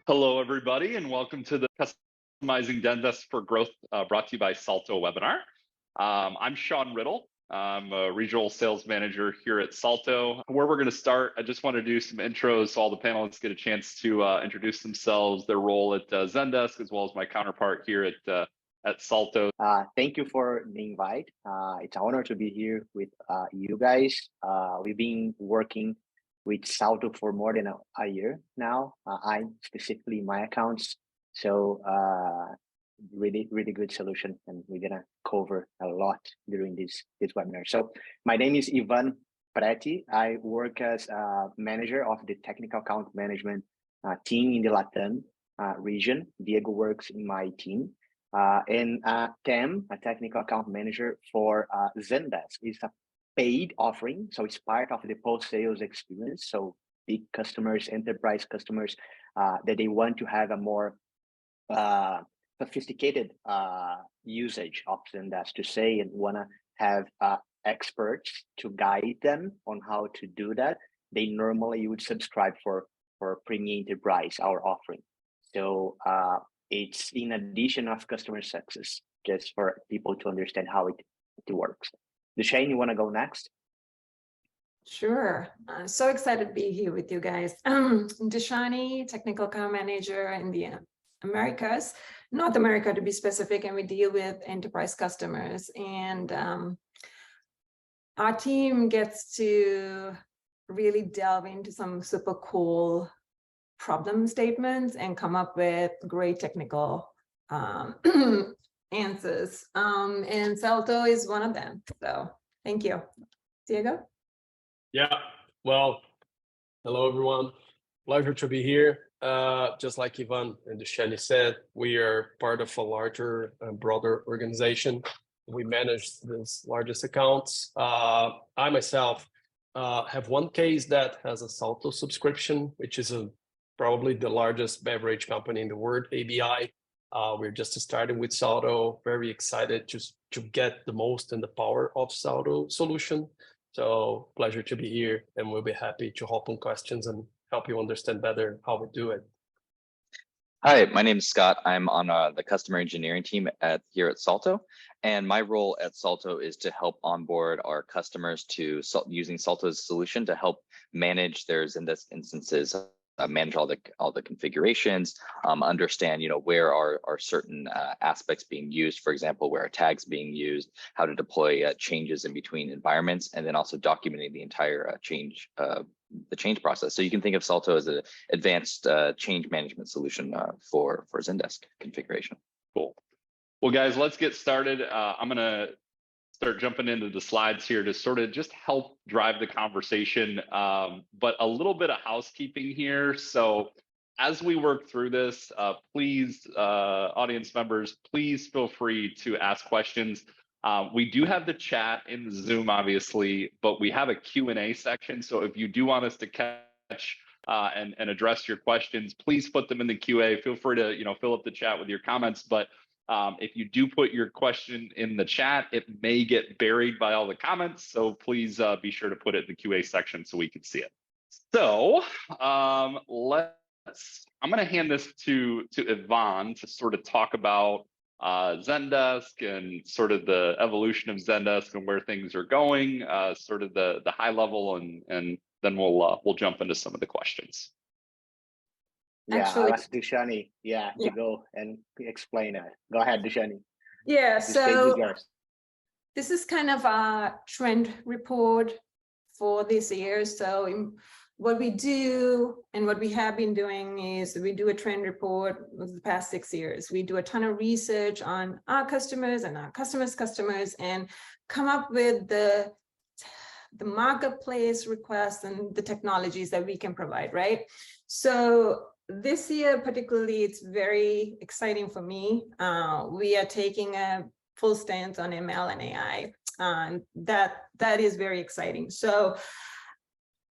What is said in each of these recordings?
Hello, everybody, and welcome to the Customizing Zendesk for Growth brought to you by Salto webinar. I'm Sean Riddle. I'm a regional sales manager here at Salto. Where we're going to start, I just want to do some intros so all the panelists get a chance to introduce themselves, their role at Zendesk, as well as my counterpart here at Salto. Thank you for the invite. It's an honor to be here with you guys. We've been working with Salto for more than a year now. I specifically my accounts. So really good solution, and we're gonna cover a lot during this webinar. So my name is Ivan Preti. I work as a manager of the technical account management team in the Latam region. Diego works in my team. And Cam, a technical account manager for Zendesk. It's a paid offering, so it's part of the post-sales experience. So big customers, enterprise customers, that they want to have a more sophisticated usage of Zendesk to say, and want to have experts to guide them on how to do that. They normally would subscribe for Premium Enterprise, our offering. So it's in addition of customer success, just for people to understand how it works. Dushane, you want to go next? Sure. So excited to be here with you guys. Deshani, technical account manager in the Americas, North America to be specific, and we deal with enterprise customers. And our team gets to really delve into some super cool problem statements and come up with great technical answers. And Salto is one of them. So thank you. Diego? Yeah, well, hello, everyone. Pleasure to be here. Just like Ivan and Dushani said, we are part of a larger and broader organization. We manage these largest accounts. I myself have one case that has a Salto subscription, which is probably the largest beverage company in the world, ABI. We're just starting with Salto, very excited to get the most and the power of Salto solution. So pleasure to be here, and we'll be happy to hop on questions and help you understand better how we do it. Hi, my name is Scott. I'm on the customer engineering team here at Salto, and my role at Salto is to help onboard our customers to using Salto's solution to help manage their Zendesk instances, manage all the configurations, understand where are certain aspects being used, for example, where are tags being used, how to deploy changes in between environments, and then also documenting the entire change process. So you can think of Salto as an advanced change management solution for Zendesk configuration. Cool. Well, guys, let's get started. I'm gonna start jumping into the slides here to sort of just help drive the conversation, but a little bit of housekeeping here. So as we work through this, please, audience members, please feel free to ask questions. We do have the chat in the Zoom, obviously, but we have a Q&A section. So if you do want us to catch and address your questions, please put them in the QA. Feel free to fill up the chat with your comments, but if you do put your question in the chat, it may get buried by all the comments. So please be sure to put it in the QA section so we can see it. So I'm going to hand this to Ivan to sort of talk about Zendesk and sort of the evolution of Zendesk and where things are going, sort of the high level, and then we'll jump into some of the questions. Yeah, I'll ask Dushani, to go and explain it. Go ahead, Dushani. Yeah, so this is kind of a trend report for this year. So what we do and what we have been doing is we do a trend report of the past 6 years. We do a ton of research on our customers and our customers' customers and come up with the marketplace requests and the technologies that we can provide, right? So this year, particularly, it's very exciting for me. We are taking a full stance on ML and AI. That is very exciting. So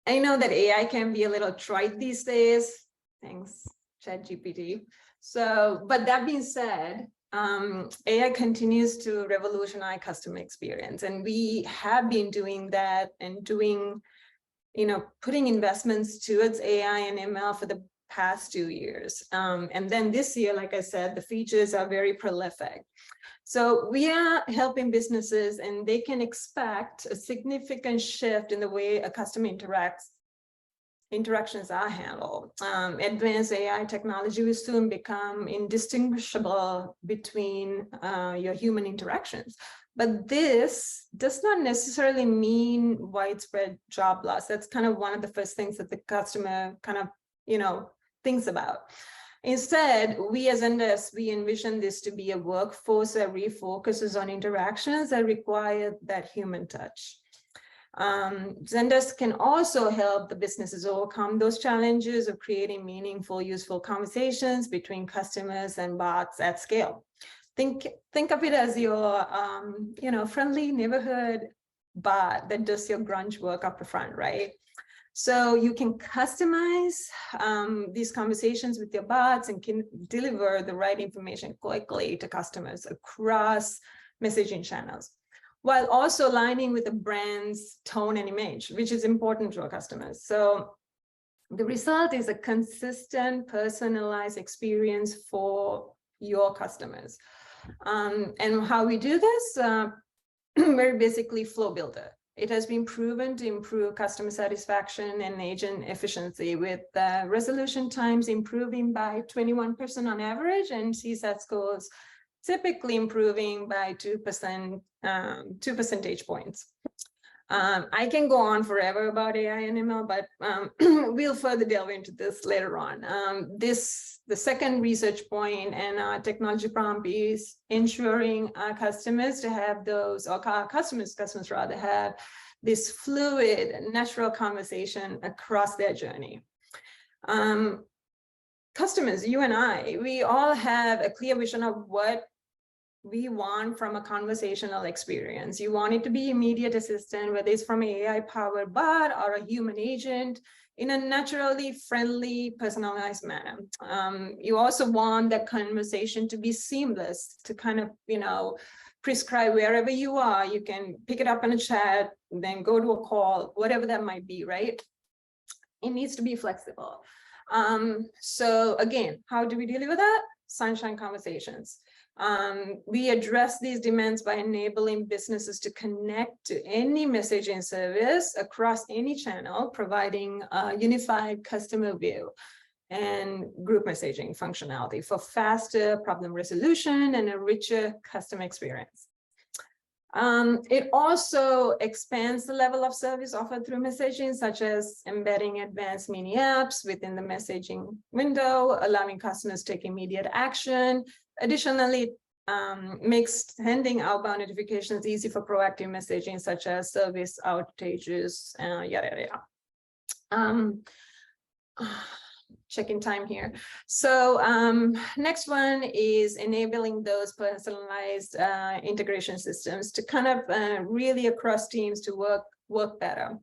I know that AI can be a little trite these days. Thanks, ChatGPT. So, but that being said, AI continues to revolutionize customer experience, and we have been doing that and putting investments towards AI and ML for the past 2 years. And then this year, like I said, the features are very prolific. So we are helping businesses, and they can expect a significant shift in the way a customer interactions are handled. Advanced AI technology will soon become indistinguishable between your human interactions. But this does not necessarily mean widespread job loss. That's kind of one of the first things that the customer kind of, thinks about. Instead, we as Zendesk, we envision this to be a workforce that refocuses on interactions that require that human touch. Zendesk can also help the businesses overcome those challenges of creating meaningful, useful conversations between customers and bots at scale. Think of it as your, friendly neighborhood bot that does your grunge work up the front, right? So you can customize these conversations with your bots and can deliver the right information quickly to customers across messaging channels, while also aligning with the brand's tone and image, which is important to our customers. So the result is a consistent, personalized experience for your customers. And how we do this, very basically flow builder. It has been proven to improve customer satisfaction and agent efficiency, with resolution times improving by 21% on average, and CSAT scores typically improving by 2 percentage points. I can go on forever about AI and ML, but we'll further delve into this later on. The second research point and our technology prompt is ensuring our customers to have those, or our customers rather, have this fluid, natural conversation across their journey. Customers, you and I, we all have a clear vision of what we want from a conversational experience. You want it to be immediate assistant, whether it's from an AI-powered bot or a human agent, in a naturally friendly, personalized manner. You also want that conversation to be seamless, to kind of, prescribe wherever you are. You can pick it up in a chat, then go to a call, whatever that might be, right? It needs to be flexible. So again, how do we deliver that? Sunshine conversations. We address these demands by enabling businesses to connect to any messaging service across any channel, providing a unified customer view and group messaging functionality for faster problem resolution and a richer customer experience. It also expands the level of service offered through messaging, such as embedding advanced mini apps within the messaging window, allowing customers to take immediate action. Additionally, makes sending outbound notifications easy for proactive messaging, such as service outages, yada, yada. Checking time here. So next one is enabling those personalized integration systems to kind of really across teams to work better.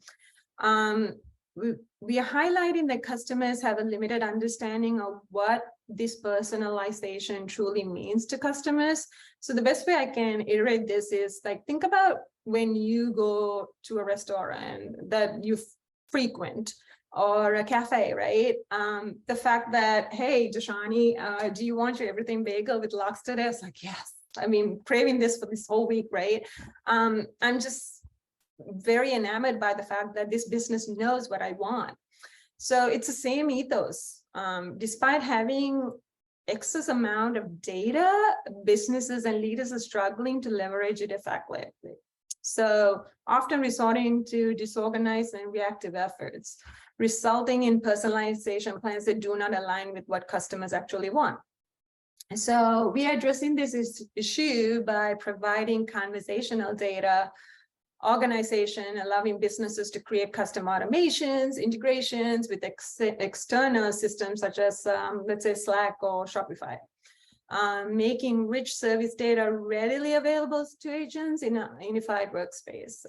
We are highlighting that customers have a limited understanding of what this personalization truly means to customers. So the best way I can iterate this is, like, think about when you go to a restaurant that you frequent, or a cafe, right? The fact that, hey, Dashani, do you want your everything bagel with lox today? It's like, yes, I mean, craving this for this whole week, right? I'm just very enamored by the fact that this business knows what I want. So it's the same ethos. Despite having excess amount of data, businesses and leaders are struggling to leverage it effectively. So often resorting to disorganized and reactive efforts, resulting in personalization plans that do not align with what customers actually want. So we are addressing this issue by providing conversational data organization, allowing businesses to create custom automations, integrations with external systems such as, let's say, Slack or Shopify. Making rich service data readily available to agents in a unified workspace.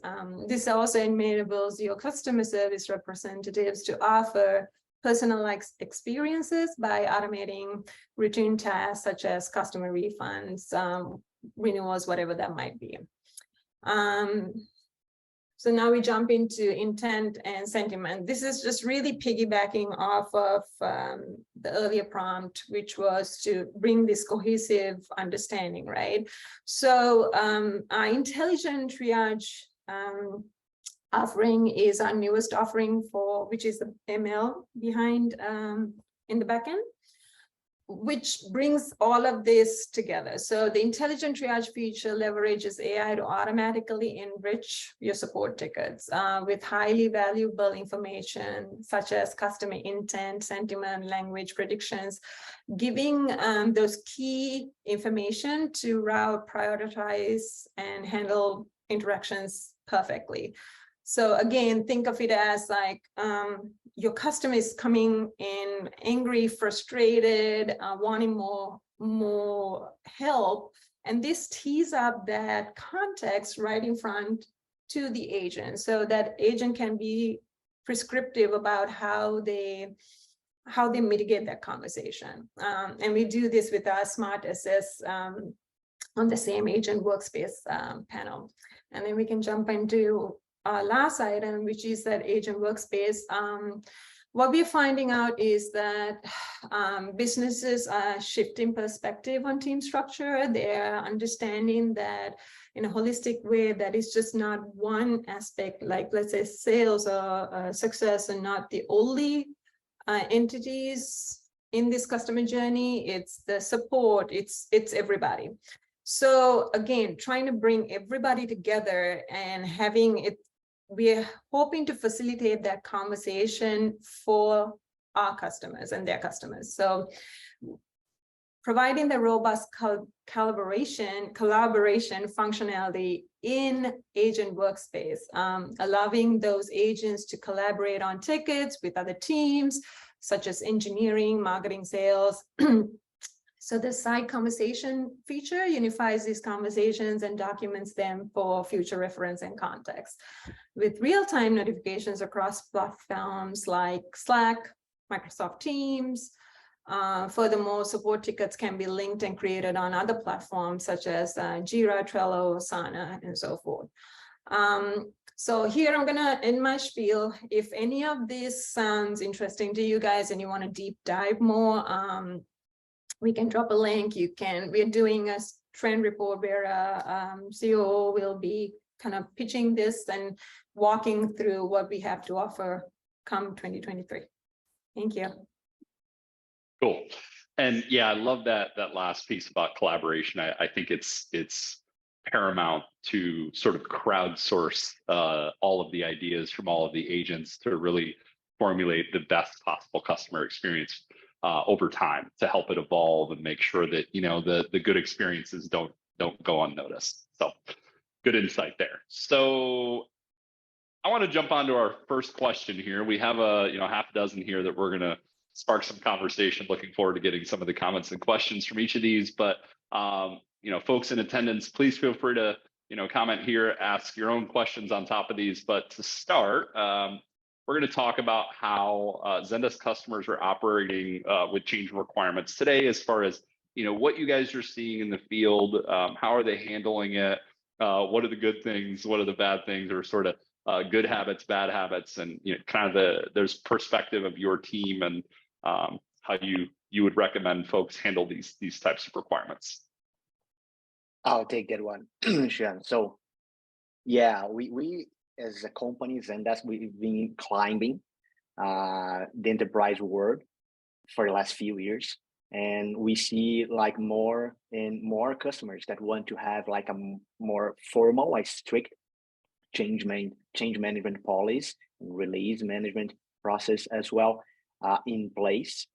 This also enables your customer service representatives to offer personalized experiences by automating routine tasks such as customer refunds, renewals, whatever that might be. So now we jump into intent and sentiment. This is just really piggybacking off of the earlier prompt, which was to bring this cohesive understanding, right? So our intelligent triage offering is our newest offering for, which is the ML behind in the backend, which brings all of this together. So the intelligent triage feature leverages AI to automatically enrich your support tickets with highly valuable information, such as customer intent, sentiment, language predictions, giving those key information to route, prioritize, and handle interactions perfectly. So again, think of it as like your customer is coming in angry, frustrated, wanting more help. And this tees up that context right in front to the agent, so that agent can be prescriptive about how they mitigate that conversation. And we do this with our Smart Assess on the same agent workspace panel. And then we can jump into our last item, which is that agent workspace. What we're finding out is that businesses are shifting perspective on team structure. They're understanding that in a holistic way, that it's just not one aspect, like let's say sales or success are not the only entities in this customer journey. It's the support, it's everybody. So again, trying to bring everybody together and having it, we're hoping to facilitate that conversation for our customers and their customers. So providing the robust collaboration functionality in agent workspace, allowing those agents to collaborate on tickets with other teams, such as engineering, marketing, sales. So the side conversation feature unifies these conversations and documents them for future reference and context. With real-time notifications across platforms like Slack, Microsoft Teams. Furthermore, support tickets can be linked and created on other platforms such as Jira, Trello, Asana, and so forth. So here I'm gonna end my spiel. If any of this sounds interesting to you guys and you want to deep dive more, we can drop a link. We're doing a trend report where CEO will be kind of pitching this and walking through what we have to offer come 2023. Thank you. Cool. And yeah, I love that last piece about collaboration. I think it's paramount to sort of crowdsource all of the ideas from all of the agents to really formulate the best possible customer experience over time, to help it evolve and make sure that, you know, the good experiences don't go unnoticed. So good insight there. So I want to jump on to our first question here. We have a half a dozen here that we're going to spark some conversation. Looking forward to getting some of the comments and questions from each of these. But folks in attendance, please feel free to comment here, ask your own questions on top of these. But to start, we're going to talk about how Zendesk customers are operating with change requirements today, as far as what you guys are seeing in the field. How are they handling it? What are the good things? What are the bad things? Or sort of good habits, bad habits, and kind of there's perspective of your team and how you would recommend folks handle these types of requirements. I'll take that one, Sean. So yeah, we as a company, Zendesk, we've been climbing the enterprise world for the last few years, and we see like more and more customers that want to have like a more formal, like strict change management policy, release management process as well in place.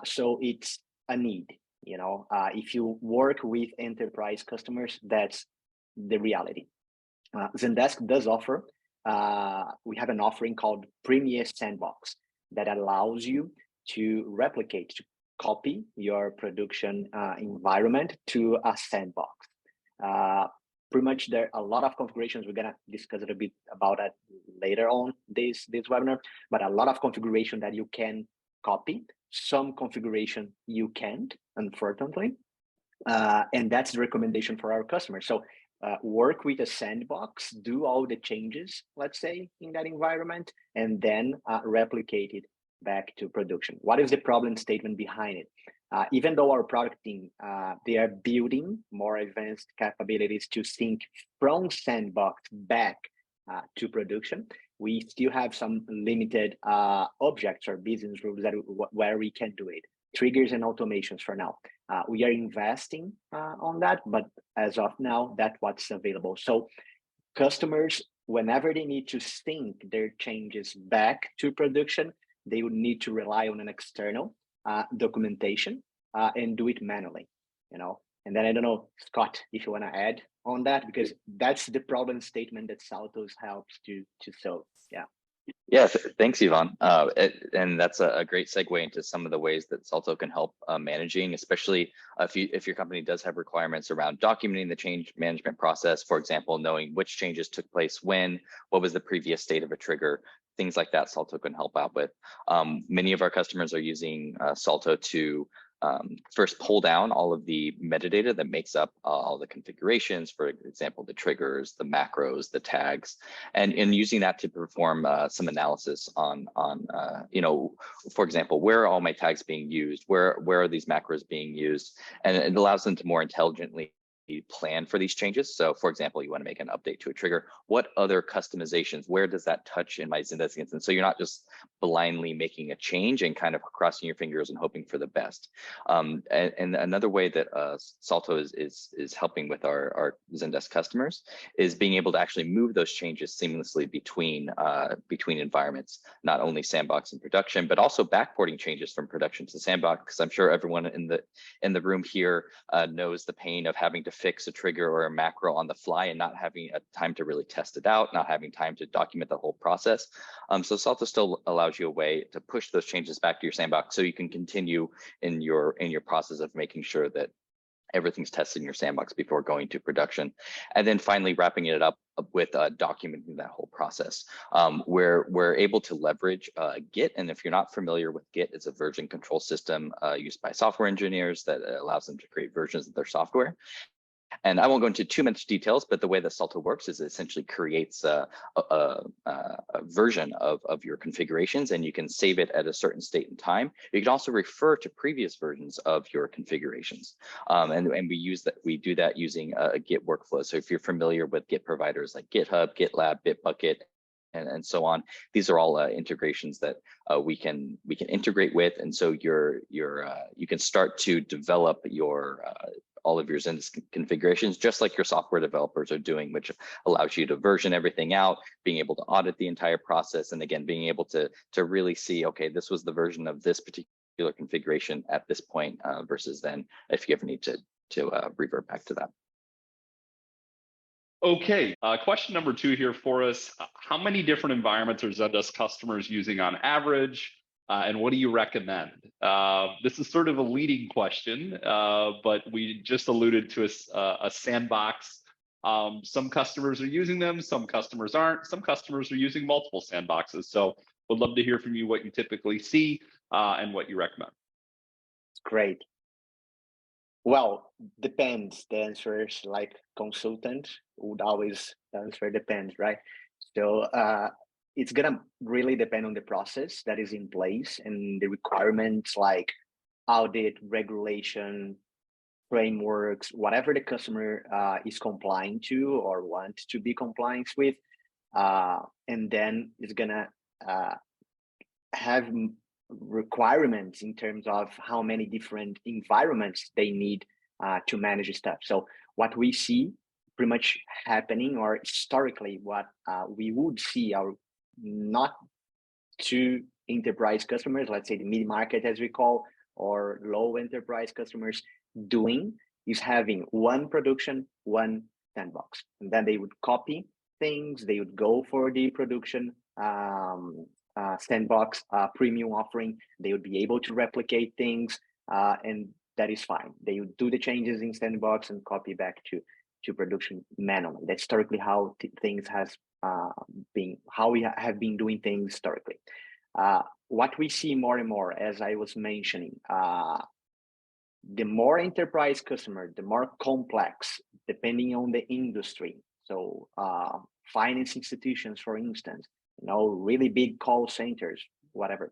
So it's a need. If you work with enterprise customers, that's the reality. Zendesk does offer, we have an offering called Premier Sandbox that allows you to replicate, to copy your production environment to a sandbox. Pretty much there are a lot of configurations. We're gonna discuss a little bit about that later on this webinar, but a lot of configuration that you can copy. Some configuration you can't, unfortunately. And that's the recommendation for our customers. So work with a sandbox, do all the changes, let's say, in that environment, and then replicate it back to production. What is the problem statement behind it? Even though our product team, they are building more advanced capabilities to sync from sandbox back to production, we still have some limited objects or business rules where we can do it. Triggers and automations for now. We are investing on that, but as of now, that's what's available. So customers, whenever they need to sync their changes back to production, they would need to rely on an external documentation and do it manually, And then I don't know, Scott, if you want to add on that, because that's the problem statement that Saltos helps to solve. Yeah. Yeah, thanks, Ivan. And that's a great segue into some of the ways that Salto can help managing, especially if your company does have requirements around documenting the change management process. For example, knowing which changes took place when, what was the previous state of a trigger, things like that. Salto can help out with. Many of our customers are using Salto to first pull down all of the metadata that makes up all the configurations, for example, the triggers, the macros, the tags, and using that to perform some analysis on for example, where are all my tags being used? Where are these macros being used? And it allows them to more intelligently plan for these changes. So for example, you want to make an update to a trigger. What other customizations, where does that touch in my Zendesk instance? So you're not just blindly making a change and kind of crossing your fingers and hoping for the best. And another way that Salto is helping with our Zendesk customers is being able to actually move those changes seamlessly between environments, not only sandbox and production, but also backporting changes from production to sandbox. Because I'm sure everyone in the room here knows the pain of having to fix a trigger or a macro on the fly and not having a time to really test it out, not having time to document the whole process. So Salto still allows you a way to push those changes back to your sandbox so you can continue in your process of making sure that everything's tested in your sandbox before going to production. And then finally wrapping it up with documenting that whole process. We're able to leverage Git. And if you're not familiar with Git, it's a version control system used by software engineers that allows them to create versions of their software. And I won't go into too much details, but the way that Salto works is it essentially creates a version of your configurations, and you can save it at a certain state and time. You can also refer to previous versions of your configurations. And we do that using a Git workflow. So if you're familiar with Git providers like GitHub, GitLab, Bitbucket, and so on, these are all integrations that we can integrate with, and so you can start to develop all of your Zendesk configurations, just like your software developers are doing, which allows you to version everything out, being able to audit the entire process, and again, being able to really see, okay, this was the version of this particular configuration at this point versus then, if you ever need to revert back to that. Okay, question number 2 here for us. How many different environments are Zendesk customers using on average? And what do you recommend? This is sort of a leading question, but we just alluded to a sandbox. Some customers are using them, some customers aren't. Some customers are using multiple sandboxes. So would love to hear from you what you typically see and what you recommend. Great. Well, depends. The answer is like consultant would always answer depends, right? So it's gonna really depend on the process that is in place and the requirements like audit, regulation, frameworks, whatever the customer is complying to or wants to be compliant with. And then it's gonna have requirements in terms of how many different environments they need to manage stuff. So what we see pretty much happening, or historically what we would see, our not to enterprise customers, let's say the mid-market as we call, or low enterprise customers doing, is having one production, one sandbox. And then they would copy things, they would go for the production sandbox premium offering, they would be able to replicate things, and that is fine. They would do the changes in sandbox and copy back to production manually. That's historically how things has been, how we have been doing things historically. What we see more and more, as I was mentioning, the more enterprise customer, the more complex, depending on the industry. So finance institutions, for instance, really big call centers, whatever,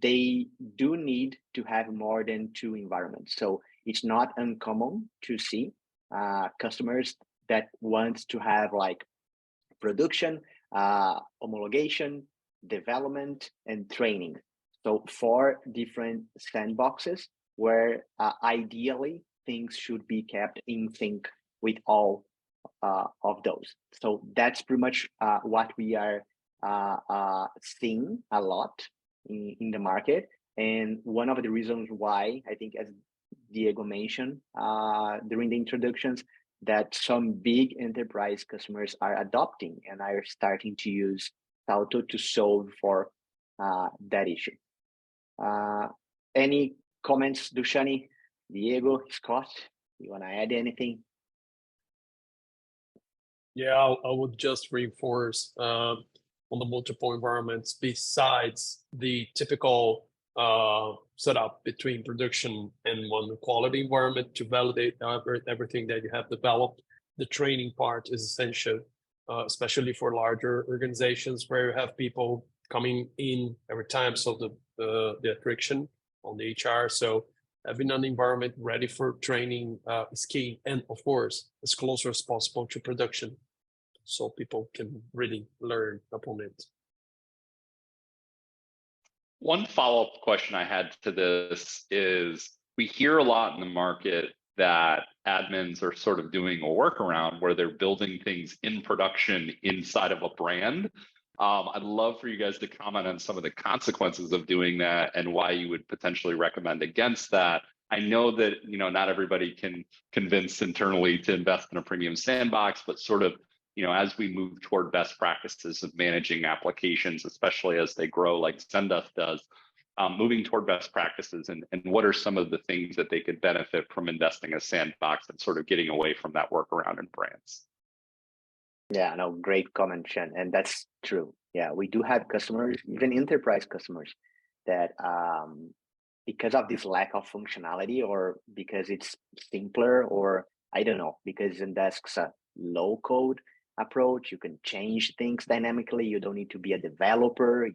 they do need to have more than 2 environments. So it's not uncommon to see customers that want to have like production, homologation, development, and training. So 4 different sandboxes where ideally things should be kept in sync with all of those. So that's pretty much what we are seeing a lot in the market. And one of the reasons why I think, as Diego mentioned during the introductions, that some big enterprise customers are adopting and are starting to use Salto to solve for that issue. Any comments, Dushani, Diego, Scott? You want to add anything? Yeah, I would just reinforce on the multiple environments, besides the typical setup between production and one quality environment to validate everything that you have developed. The training part is essential, especially for larger organizations where you have people coming in every time. So the friction on the HR. So having an environment ready for training is key. And of course, as closer as possible to production, so people can really learn upon it. One follow-up question I had to this is, we hear a lot in the market that admins are sort of doing a workaround where they're building things in production inside of a brand. I'd love for you guys to comment on some of the consequences of doing that and why you would potentially recommend against that. I know that not everybody can convince internally to invest in a premium sandbox, but sort of as we move toward best practices of managing applications, especially as they grow like Zendesk does, moving toward best practices and what are some of the things that they could benefit from investing in a sandbox and sort of getting away from that workaround in brands? Yeah, no, great comment, Shen. And that's true. Yeah, we do have customers, even enterprise customers, that because of this lack of functionality, or because it's simpler, or I don't know, because Zendesk's a low code approach, you can change things dynamically. You don't need to be a developer,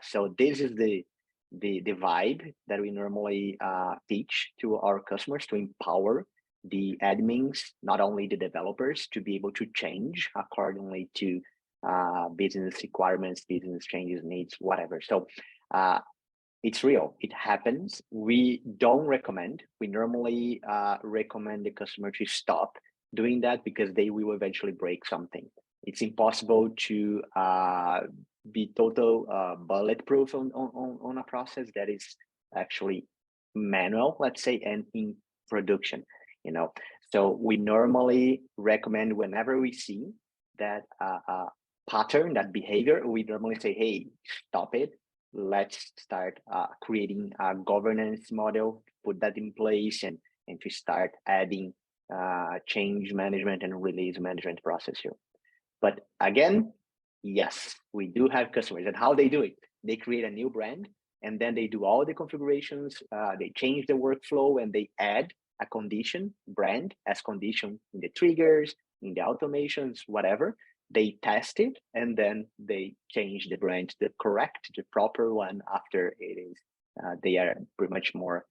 So this is the vibe that we normally teach to our customers, to empower the admins, not only the developers, to be able to change accordingly to business requirements, business changes, needs, whatever. So it's real, it happens. We don't recommend, we normally recommend the customer to stop doing that because they will eventually break something. It's impossible to be total bulletproof on a process that is actually manual, let's say, and in production. So we normally recommend, whenever we see that pattern, that behavior, we normally say, hey, stop it. Let's start creating a governance model, put that in place, and to start adding change management and release management process here. But again, yes, we do have customers, and how they do it, they create a new brand, and then they do all the configurations, they change the workflow, and they add a condition, brand as condition in the triggers, in the automations, whatever. They test it, and then they change the brand to the proper one after it is. They are pretty much more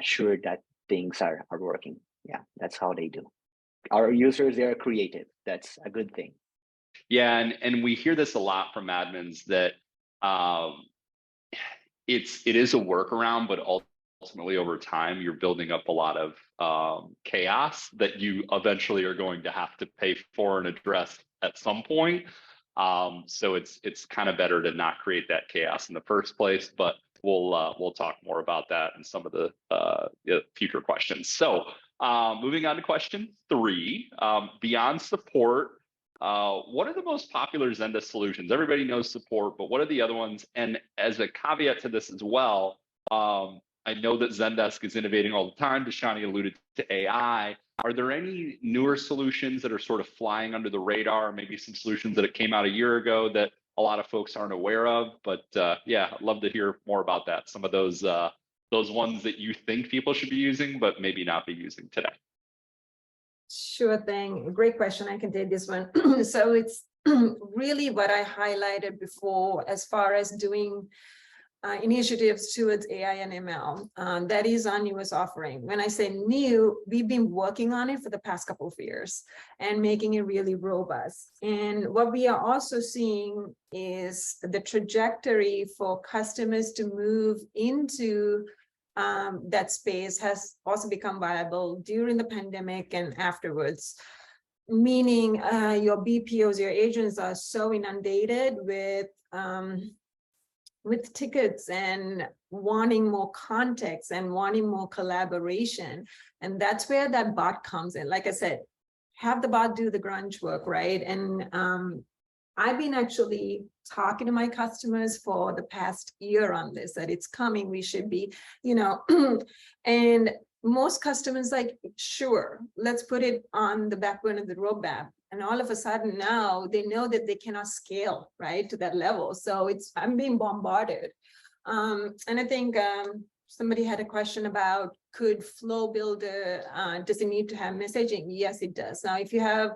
sure that things are working. Yeah, that's how they do. Our users, they are creative. That's a good thing. Yeah, and we hear this a lot from admins that it is a workaround, but ultimately over time you're building up a lot of chaos that you eventually are going to have to pay for and address at some point. So it's kind of better to not create that chaos in the first place, but we'll talk more about that in some of the future questions. So moving on to question 3, beyond support, what are the most popular Zendesk solutions? Everybody knows support, but what are the other ones? And as a caveat to this as well, I know that Zendesk is innovating all the time. Dashani alluded to AI. Are there any newer solutions that are sort of flying under the radar, maybe some solutions that came out a year ago that a lot of folks aren't aware of? But yeah, I'd love to hear more about that. Some of those those ones that you think people should be using, but maybe not be using today? Sure thing. Great question. I can take this one. So it's really what I highlighted before as far as doing initiatives towards AI and ML. That is our newest offering. When I say new, we've been working on it for the past couple of years and making it really robust. And what we are also seeing is the trajectory for customers to move into that space has also become viable during the pandemic and afterwards. Meaning your BPOs, your agents are so inundated with tickets and wanting more context and wanting more collaboration. And that's where that bot comes in. Like I said, have the bot do the grunge work, right? And I've been actually talking to my customers for the past year on this, that it's coming, we should be, and most customers like, sure, let's put it on the back burner of the roadmap. And all of a sudden now they know that they cannot scale, right, to that level. So I'm being bombarded. And I think somebody had a question about, could Flow Builder, does it need to have messaging? Yes, it does. Now, if you have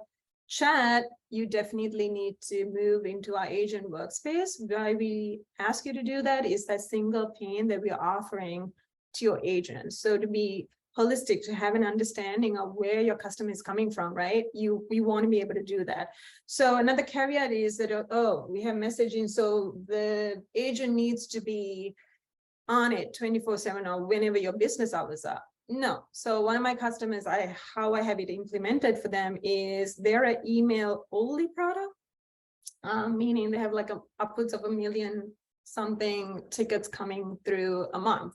chat, you definitely need to move into our agent workspace. Why we ask you to do that is that single pane that we are offering to your agents. So to be holistic, to have an understanding of where your customer is coming from, right? We want to be able to do that. So another caveat is that, oh, we have messaging, so the agent needs to be on it 24/7 or whenever your business hours are. No. So one of my customers, how I have it implemented for them is they're an email only product, meaning they have like upwards of 1 million something tickets coming through a month.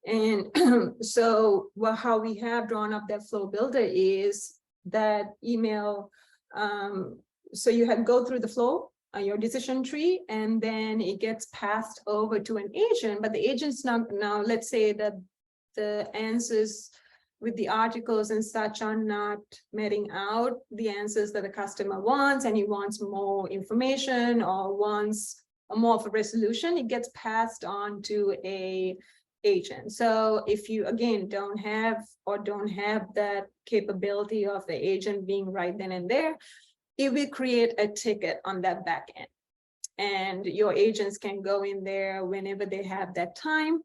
And so how we have drawn up that flow builder is that email. So you have go through the flow, your decision tree, and then it gets passed over to an agent, but the agent's not, now let's say that the answers with the articles and such are not meting out the answers that the customer wants, and he wants more information or wants more of a resolution, it gets passed on to a agent. So if you again don't have that capability of the agent being right then and there, it will create a ticket on that back end. And your agents can go in there whenever they have that time.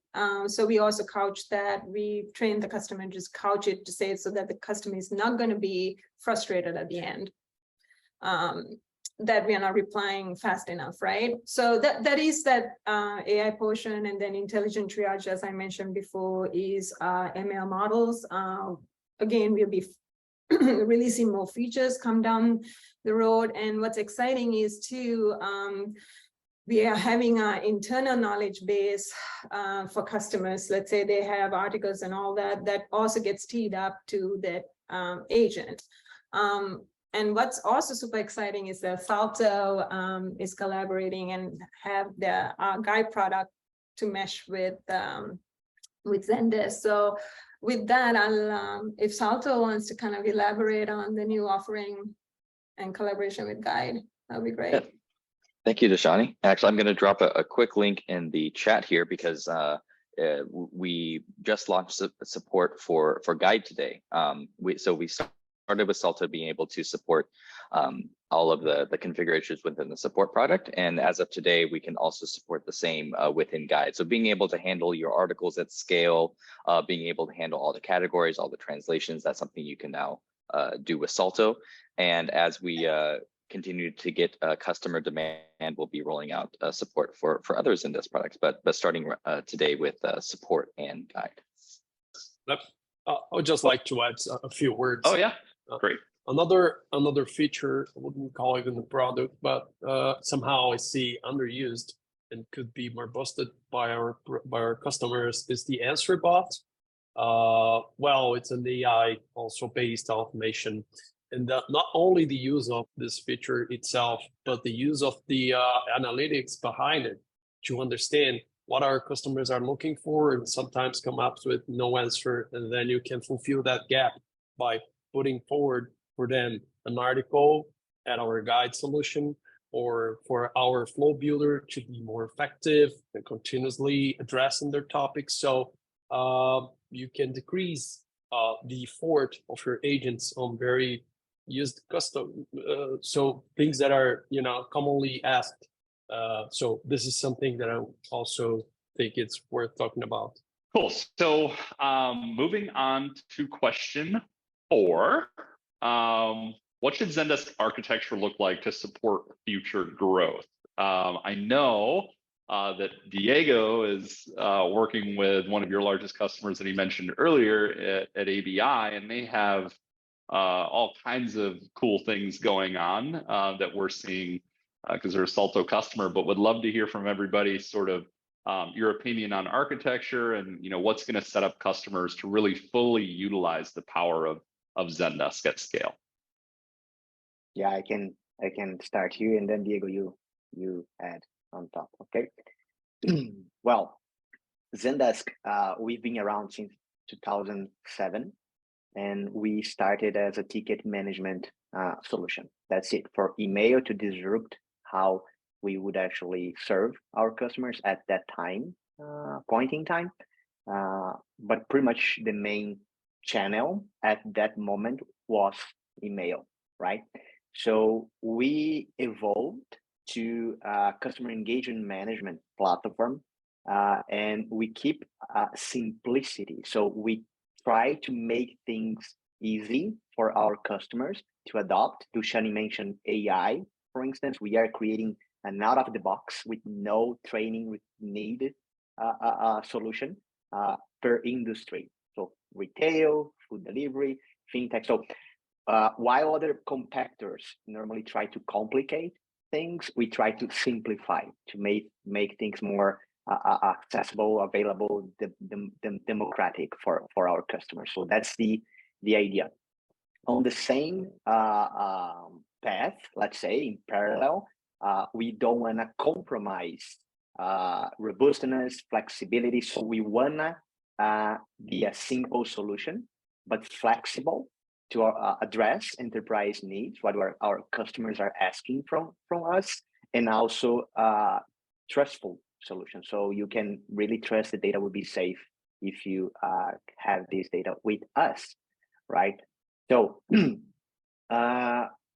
So we also couch that. We train the customer and just couch it to say it so that the customer is not going to be frustrated at the end. That we are not replying fast enough, right? So that is that AI portion, and then intelligent triage, as I mentioned before, is ML models. Again, we'll be releasing more features come down the road, and what's exciting is too, we are having our internal knowledge base for customers. Let's say they have articles and all that, that also gets teed up to that agent. And what's also super exciting is that Salto is collaborating and have the guide product to mesh with Zendesk. So with that, I'll if Salto wants to kind of elaborate on the new offering and collaboration with Guide, that'd be great. Yeah. Thank you, Dashani. Actually, I'm going to drop a quick link in the chat here because we just launched support for Guide today. We started with Salto being able to support all of the configurations within the support product. And as of today, we can also support the same within Guide. So being able to handle your articles at scale, being able to handle all the categories, all the translations, that's something you can now do with Salto. And as we continue to get customer demand, we'll be rolling out support for other Zendesk products, but starting today with support and Guide. I would just like to add a few words. Oh yeah, great. Another feature, I wouldn't call it in the product, but somehow I see underused and could be more boosted by our customers is the answer bot. Well, it's an AI also based automation, and not only the use of this feature itself, but the use of the analytics behind it to understand what our customers are looking for, and sometimes come up with no answer, and then you can fulfill that gap by putting forward for them an article at our guide solution, or for our flow builder to be more effective and continuously addressing their topics. So you can decrease the effort of your agents on very used custom, so things that are commonly asked. So this is something that I also think it's worth talking about. Cool. So moving on to question 4. What should Zendesk architecture look like to support future growth? I know that Diego is working with one of your largest customers that he mentioned earlier at ABI, and they have all kinds of cool things going on that we're seeing because they're a Salto customer, but would love to hear from everybody sort of your opinion on architecture and what's going to set up customers to really fully utilize the power of Zendesk at scale. Yeah, I can start here, and then Diego, you add on top. Okay. Well, Zendesk, we've been around since 2007, and we started as a ticket management solution. That's it, for email, to disrupt how we would actually serve our customers at that time, point in time. But pretty much the main channel at that moment was email, right? So we evolved to a customer engagement management platform, and we keep simplicity. So we try to make things easy for our customers to adopt. Shani mentioned AI, for instance. We are creating an out of the box with no training with needed solution per industry. So retail, food delivery, fintech. So while other competitors normally try to complicate things, we try to simplify, to make things more accessible, available, democratic for our customers. So that's the idea. On the same path, let's say in parallel, we don't want to compromise robustness, flexibility. So we want to be a simple solution, but flexible to address enterprise needs, what our customers are asking from us, and also trustful solution. So you can really trust the data will be safe if you have this data with us, right? So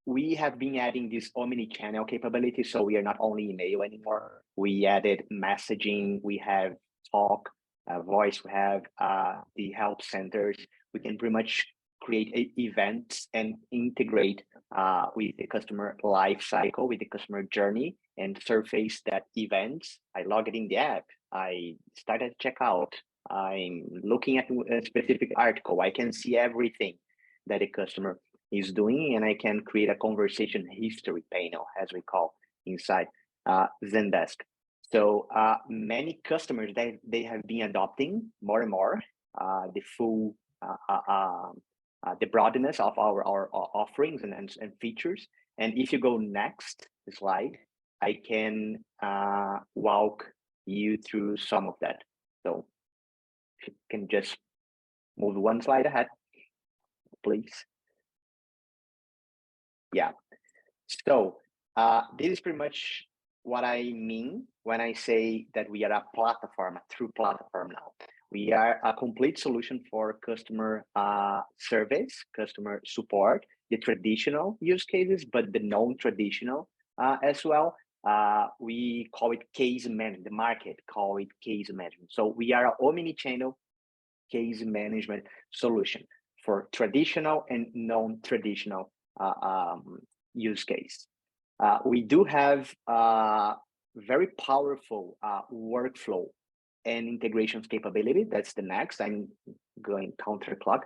we have been adding this omni-channel capability. So we are not only email anymore. We added messaging. We have talk, voice. We have the help centers. We can pretty much create events and integrate with the customer life cycle, with the customer journey, and surface that events. I log it in the app. I started checkout. I'm looking at a specific article. I can see everything that a customer is doing, and I can create a conversation history panel, as we call inside Zendesk. So many customers, they have been adopting more and more the full the broadness of our offerings and features. And if you go next slide, I can walk you through some of that. So if you can just move one slide ahead, please. Yeah. So this is pretty much what I mean when I say that we are a platform, a true platform now. We are a complete solution for customer service, customer support, the traditional use cases, but the non-traditional as well. We call it case management. The market call it case management. So we are an omni-channel case management solution for traditional and non-traditional use case. We do have very powerful workflow and integrations capability. That's the next. I'm going counterclock.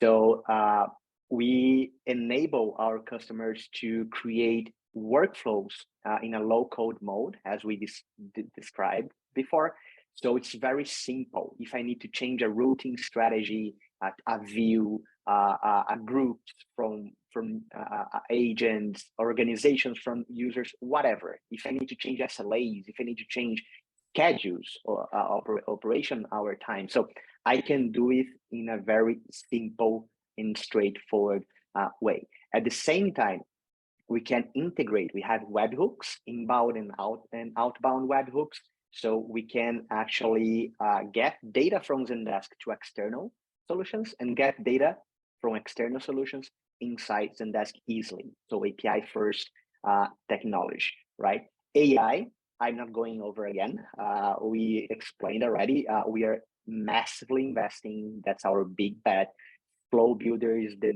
So we enable our customers to create workflows in a low-code mode, as we described before. So it's very simple. If I need to change a routing strategy, a view, a group from agents, organizations from users, whatever. If I need to change SLAs, if I need to change schedules or operation hour time, so I can do it in a very simple and straightforward way. At the same time, we can integrate. We have webhooks, inbound and outbound webhooks, So we can actually get data from Zendesk to external solutions and get data from external solutions inside Zendesk easily. So API first technology, right? AI, I'm not going over again. We explained already. We are massively investing. That's our big bet. Flow Builder is the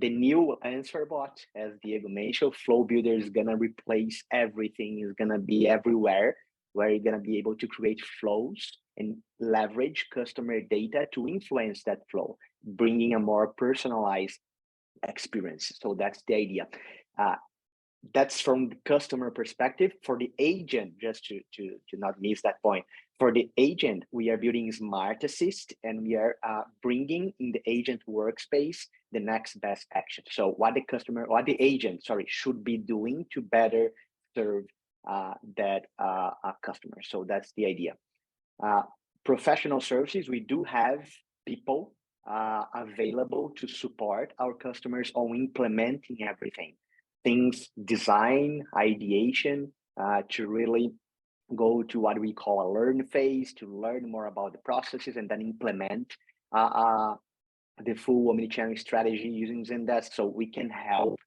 new answer bot, as Diego mentioned. Flow Builder is gonna replace everything. Is gonna be everywhere, where you're gonna be able to create flows and leverage customer data to influence that flow, bringing a more personalized experience. So that's the idea. That's from the customer perspective. For the agent, just to not miss that point, for the agent, we are building Smart Assist, and we are bringing in the agent workspace the next best action. So what the agent, should be doing to better serve that customer. So that's the idea. Professional services, we do have people available to support our customers on implementing everything. Things, design, ideation, to really go to what we call a learn phase, to learn more about the processes and then implement the full omnichannel strategy using Zendesk, so we can help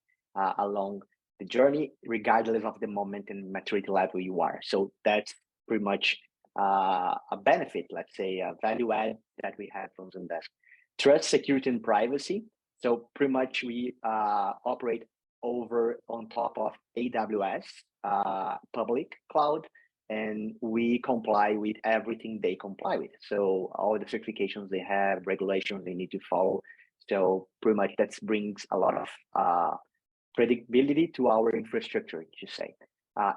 along the journey, regardless of the moment and maturity level you are. So that's pretty much a benefit, let's say, a value add that we have from Zendesk. Trust, security, and privacy. So pretty much we operate on top of AWS public cloud, and we comply with everything they comply with. So all the certifications they have, regulations they need to follow. So pretty much that brings a lot of predictability to our infrastructure, to say.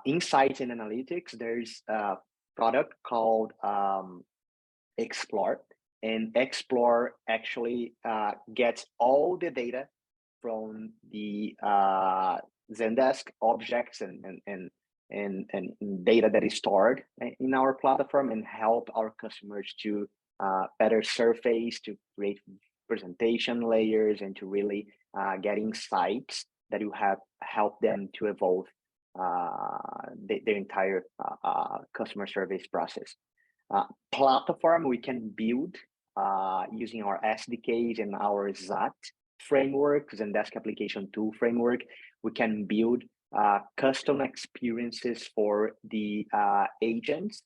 Insights and analytics, there's a product called Explore, and Explore actually gets all the data from the Zendesk objects and data that is stored in our platform, and help our customers to better surface, to create presentation layers, and to really get insights that will help them to evolve the entire customer service process. Platform, we can build using our SDKs and our ZAT framework, Zendesk Application Tool Framework. We can build custom experiences for the agents,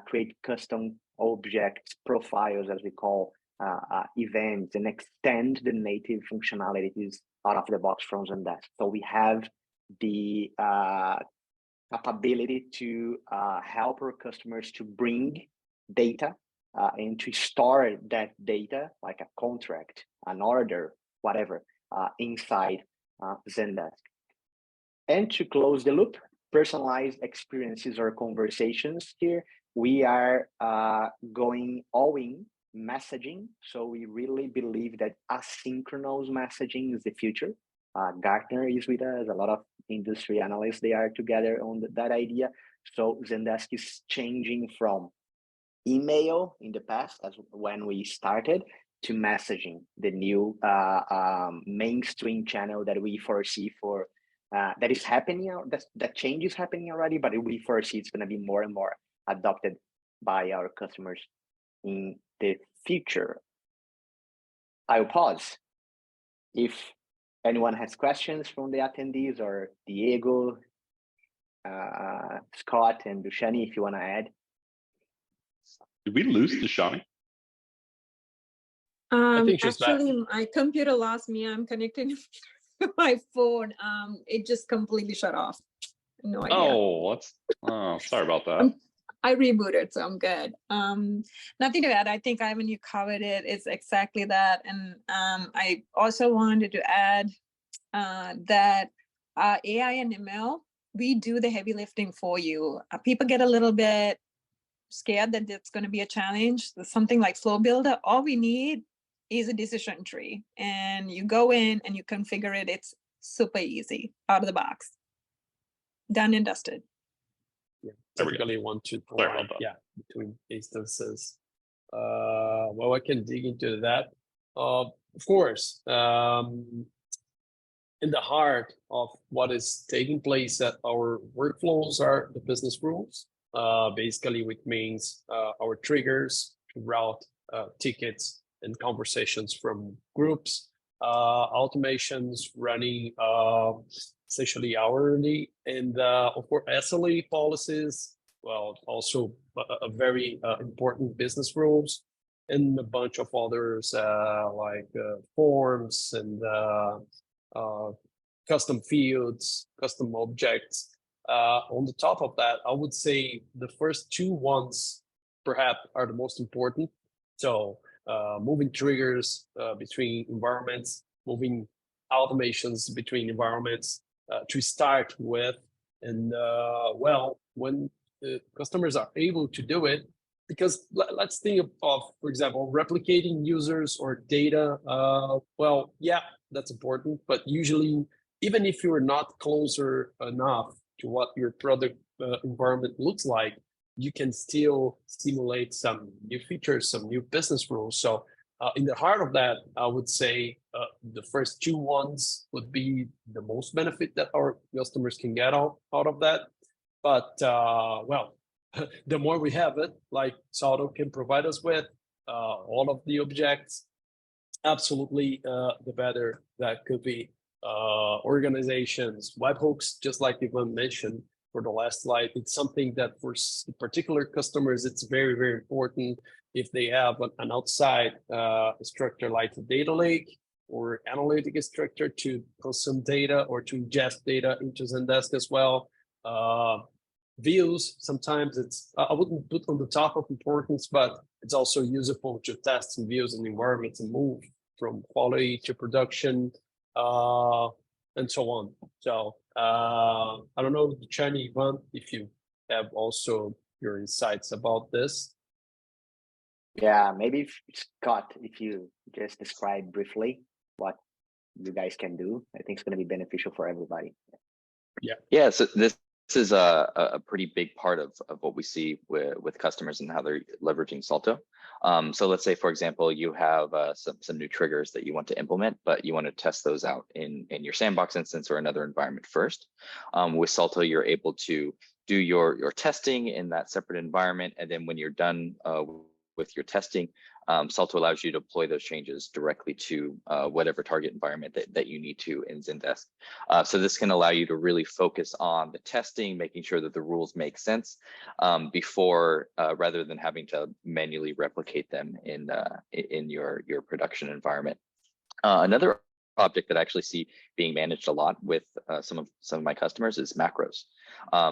create custom objects, profiles, as we call events, and extend the native functionalities out of the box from Zendesk. So we have the capability to help our customers to bring data and to store that data, like a contract, an order, whatever, inside Zendesk. And to close the loop, personalized experiences or conversations here, we are going all in messaging. So we really believe that asynchronous messaging is the future. Gartner is with us, a lot of industry analysts, they are together on that idea. So Zendesk is changing from email in the past, as when we started, to messaging, the new mainstream channel that we foresee for that is happening. That change is happening already, but we foresee it's going to be more and more adopted by our customers in the future. I'll pause. If anyone has questions from the attendees, or Diego, Scott, and Dushani, if you want to add. Did we lose Dushani? I think she's Actually, back. my computer lost me. I'm connected to my phone. It just completely shut off. No idea. Sorry about that. I rebooted, so I'm good. Nothing to add. I think, Ivan, you covered it. It's exactly that. And I also wanted to add that AI and ML, we do the heavy lifting for you. People get a little bit scared that it's going to be a challenge. Something like Flow Builder, all we need is a decision tree, and you go in and you configure it. It's super easy out of the box. Done and dusted. Yeah, typically want to provide, between instances. Well, I can dig into that. Of course, in the heart of what is taking place at our workflows are the business rules. basically, which means our triggers to route tickets and conversations from groups, automations running essentially hourly, and of course SLA policies. Well, also a very important business rules, and a bunch of others like forms and custom fields, custom objects. On the top of that, I would say the first two ones perhaps are the most important. So moving triggers between environments, moving automations between environments to start with. And well, when the customers are able to do it, because let's think of, for example, replicating users or data. Well, yeah, that's important, but usually, even if you're not closer enough to what your product environment looks like, you can still simulate some new features, some new business rules. So in the heart of that, I would say the first two ones would be the most benefit that our customers can get out of that. But well, the more we have it, like Salto can provide us with all of the objects, absolutely the better that could be. Organizations, webhooks, just like Ivan mentioned for the last slide, it's something that for particular customers, it's very, very important if they have an outside structure like the data lake or analytic structure to consume data or to ingest data into Zendesk as well. Views, sometimes it's, I wouldn't put on the top of importance, but it's also useful to test some views and environments and move from quality to production, and so on. So I don't know, Chani, Ivan, if you have also your insights about this. Yeah, maybe Scott, if you just describe briefly what you guys can do, I think it's going to be beneficial for everybody. Yeah, so this is a pretty big part of what we see with customers and how they're leveraging Salto. So let's say, for example, you have some new triggers that you want to implement, but you want to test those out in your sandbox instance or another environment first. With Salto, you're able to do your testing in that separate environment, and then when you're done with your testing, Salto allows you to deploy those changes directly to whatever target environment that you need to in Zendesk. So this can allow you to really focus on the testing, making sure that the rules make sense before, rather than having to manually replicate them in your production environment. Another object that I actually see being managed a lot with some of my customers is macros.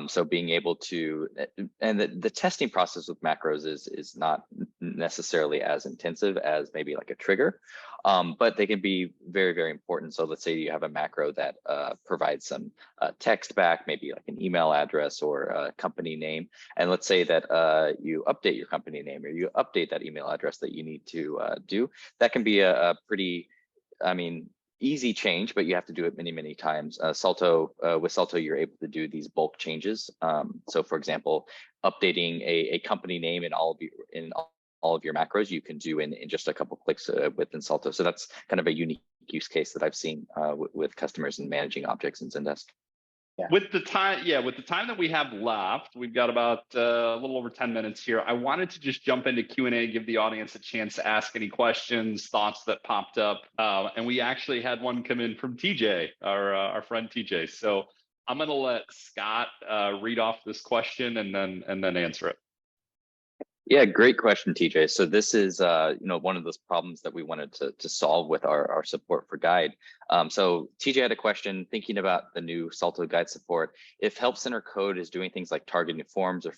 So being able to, and the testing process with macros is not necessarily as intensive as maybe like a trigger, but they can be very, very important. So let's say you have a macro that provides some text back, maybe like an email address or a company name. And let's say that you update your company name or you update that email address that you need to do. That can be a pretty, I mean, easy change, but you have to do it many, many times. With Salto, you're able to do these bulk changes. So for example, updating a company name in all of your macros, you can do in just a couple clicks within Salto. So that's kind of a unique use case that I've seen with customers and managing objects in Zendesk. Yeah. With the time that we have left, we've got about a little over 10 minutes here. I wanted to just jump into Q&A, give the audience a chance to ask any questions, thoughts that popped up. And we actually had one come in from TJ, our friend TJ. So I'm going to let Scott read off this question and then answer it. Yeah, great question, TJ. So this is one of those problems that we wanted to solve with our support for Guide. So TJ had a question thinking about the new Salto Guide support. If Help Center code is doing things like targeting forms or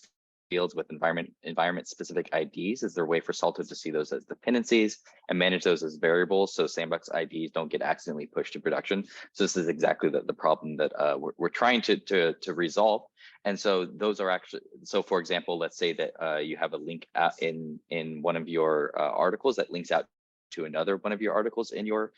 fields with environment specific IDs, is there a way for Salto to see those as dependencies and manage those as variables so sandbox IDs don't get accidentally pushed to production? So this is exactly the problem that we're trying to resolve. And so those are actually, so for example, let's say that you have a link in one of your articles that links out to another one of your articles in your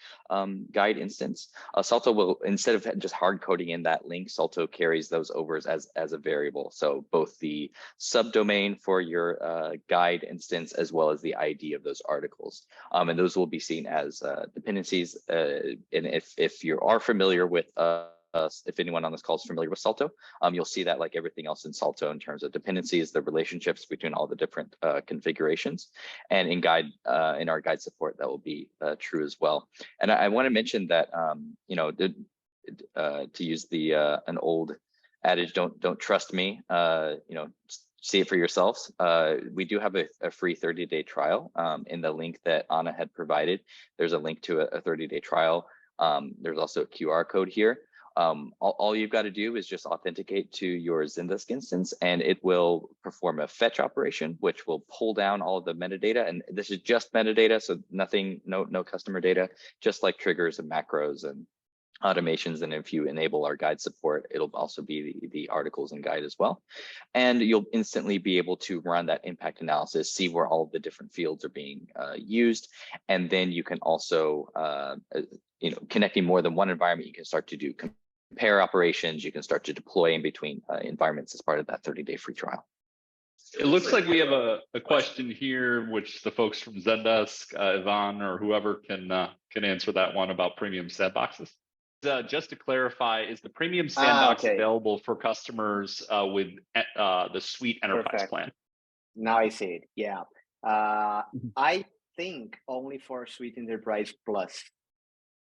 guide instance. Salto will, instead of just hard coding in that link, Salto carries those over as a variable. So both the subdomain for your guide instance as well as the ID of those articles. And those will be seen as dependencies. And if you are familiar with if anyone on this call is familiar with Salto, you'll see that like everything else in Salto in terms of dependencies, the relationships between all the different configurations, and in our guide support, that will be true as well. And I want to mention that you know, to use the an old adage, don't trust me, you know, see it for yourselves. We do have a free 30-day trial in the link that Anna had provided. There's a link to a 30-day trial. There's also a QR code here. All you've got to do is just authenticate to your Zendesk instance, and it will perform a fetch operation, which will pull down all of the metadata. And this is just metadata, so nothing, no customer data, just like triggers and macros and automations. And if you enable our guide support, it'll also be the articles and guide as well. And you'll instantly be able to run that impact analysis, see where all of the different fields are being used. And then you can also, you know, connecting more than one environment, you can start to do compare operations. You can start to deploy in between environments as part of that 30-day free trial. It looks like we have a question here, which the folks from Zendesk, Ivan or whoever can answer that one about premium sandboxes. Just to clarify, is the premium sandbox available for customers with the Suite Enterprise plan? Now I see it. Yeah. I think only for Suite Enterprise Plus.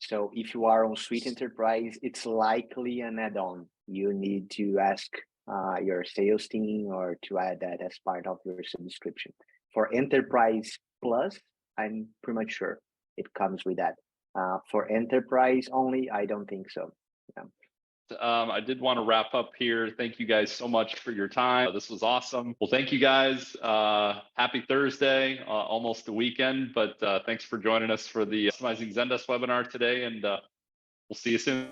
So if you are on Suite Enterprise, it's likely an add-on. You need to ask your sales team or to add that as part of your subscription. For Enterprise Plus, I'm pretty much sure it comes with that. For enterprise only, I don't think so. Yeah. I did want to wrap up here. Thank you guys so much for your time. This was awesome. Well, thank you guys. Happy Thursday, almost the weekend, but thanks for joining us for the Customizing Zendesk webinar today, and we'll see you soon.